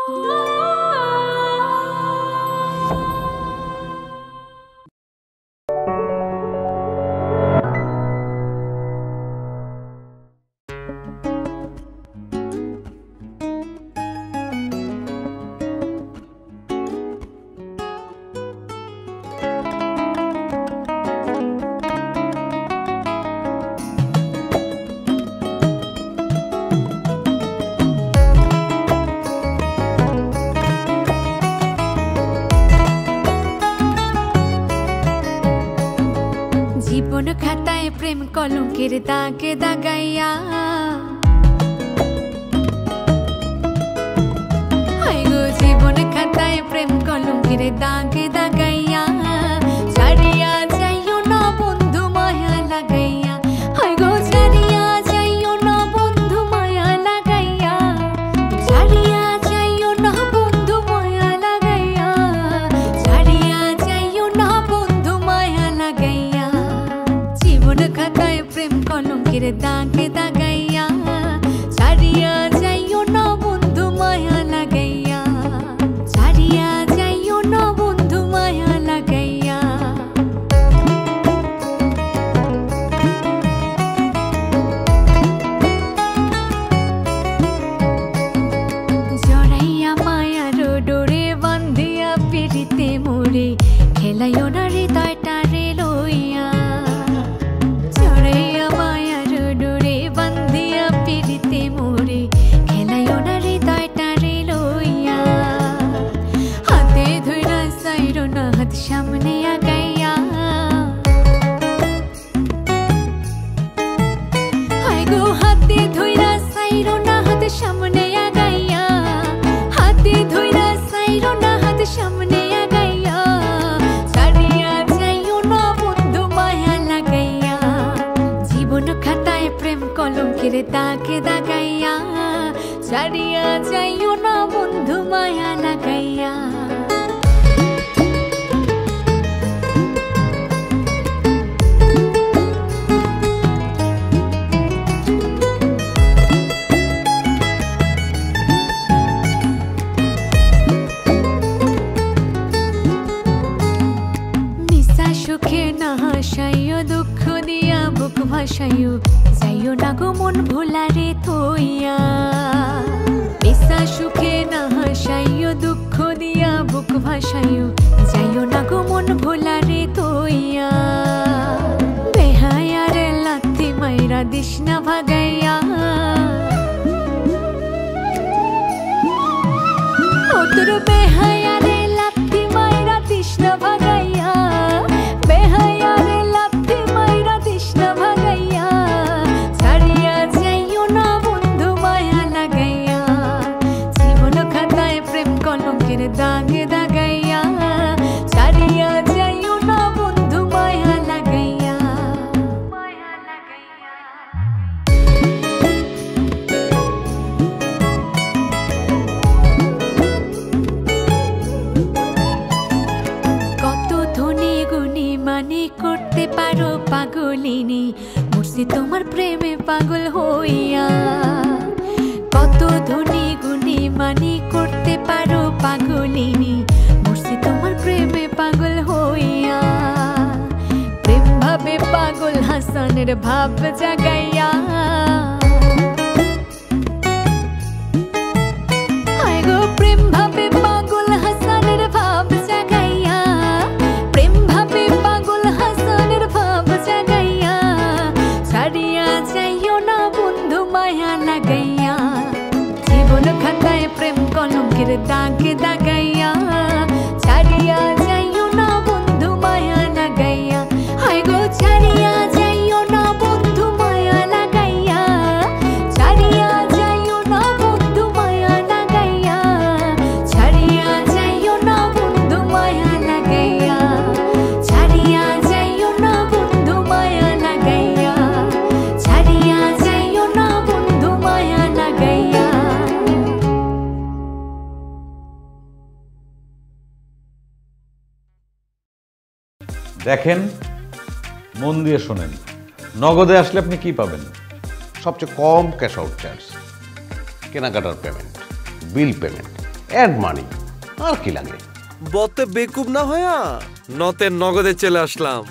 জীবন খাতায় প্রেম কলঙ্কের দাগে দাগাইয়া গো জীবন খাতায় প্রেম কলঙ্কের দাগে দাগাইয়া ছাড়িয়া যাইও না বন্ধু মায়া লাগাইয়া গো ছাড়িয়া যাইও না বন্ধু মায়া লাগাইয়া ছাড়িয়া যাইও না বন্ধু মায়া লাগাইয়া ছাড়িয়া যাইও না বন্ধু মায়া লাগাইয়া জীবন খাতায় প্রেম কলঙ্কের দাগে দাগাইয়া ছাড়িয়া যাইও না বন্ধু মায়া লাগাইয়া ছাড়িয়া যাইও না বন্ধু মায়া লাগাইয়া জড়াইয়া মায়ার ডোরে বান্ধিয়া পিড়িতে মোরে খেলাইও না হৃদয়টারে লইয়া জড়াইয়া মায়ার ডোরে বান্ধিয়া পিড়িতে মোরে খেলাইও না হৃদয়টারে লইয়া হাতে ধইরা সাইরো না হাত সামনে আগাইয়া গো হাতে ধইরা সাইরো না হাত সামনে আগাইয়া হাতে ধইরা সাইরো না হাত সামনে আগাইয়া ছাড়িয়া যাইও না বন্ধু মায়া লাগাইয়া জীবন খাতায় প্রেম কলঙ্কের দাগে দাগাইয়া ছাড়িয়া যাইও না বন্ধু মায়া লাগাইয়া নিশা সুখে না হাসাইও দুঃখ দিয়া বুক ভাসাইও যাইও না গো মন ভোলারে থইয়া নিশা সুখে না হাসাইও দুঃখ দিয়া বুক ভাসাইও যাইও না গো মন ভোলারে থইয়া বেহায়ারে লাত্তি মাইরা দিস না ভাগাইয়া তোর বেহায়ারে লাত্তি মাইরা দিস না ভাগাইয়া বেহায়ারে লাত্তি মাইরা দিস না ভাগাইয়া ছাড়িয়া যাইও না বন্ধু মায়া লাগাইয়া জীবন খাতায় প্রেম কলঙ্কের দাগে দাগাইয়া ছাড়িয়া যাইও না বন্ধু মায়া লাগাইয়া মায়া লাগাইয়া কত ধনী গুণী মানে করতে পারো পাগলিনী মরছি তোমার প্রেমে পাগল হইয়া কত ধনী গুণী মানে করতে পারো পাগলিনী মরছি তোমার প্রেমে পাগল হইয়া প্রেম ভাবে পাগল হাসানের ভাব জাগাইয়া গো প্রেম ভাবে পাগল হাসানের ভাব জাগাইয়া প্রেম ভাবে পাগল হাসানের ভাব জাগাইয়া ছাড়িয়া যাইও না বন্ধু মায়া লাগাইয়া জীবন খাতায় প্রেম কলঙ্কের দাগে দাগাইয়া ছাড়িয়া যাইও না বন্ধু মায়া লাগাইয়া গো ছাড়িয়া যাইও না বন্ধু মায়া লাগাইয়া ছাড়িয়া যাইও না বন্ধু মায়া লাগাইয়া ছাড়িয়া যাইও না বন্ধু মায়া লাগাইয়া ছাড়িয়া যাইও না বন্ধু মায়া লাগাইয়া ছাড়িয়া যাইও না বন্ধু মায়া লাগাইয়া দেখেন, মন দিয়ে শোনেন, নগদে আসলে আপনি কি পাবেন? সবচেয়ে কম ক্যাশ আউট চার্জ, কেনাকাটার payment, bill payment, add money, আর কি লাগে? বতে বেকুব না হয়া নতে নগদে চলে আসলাম।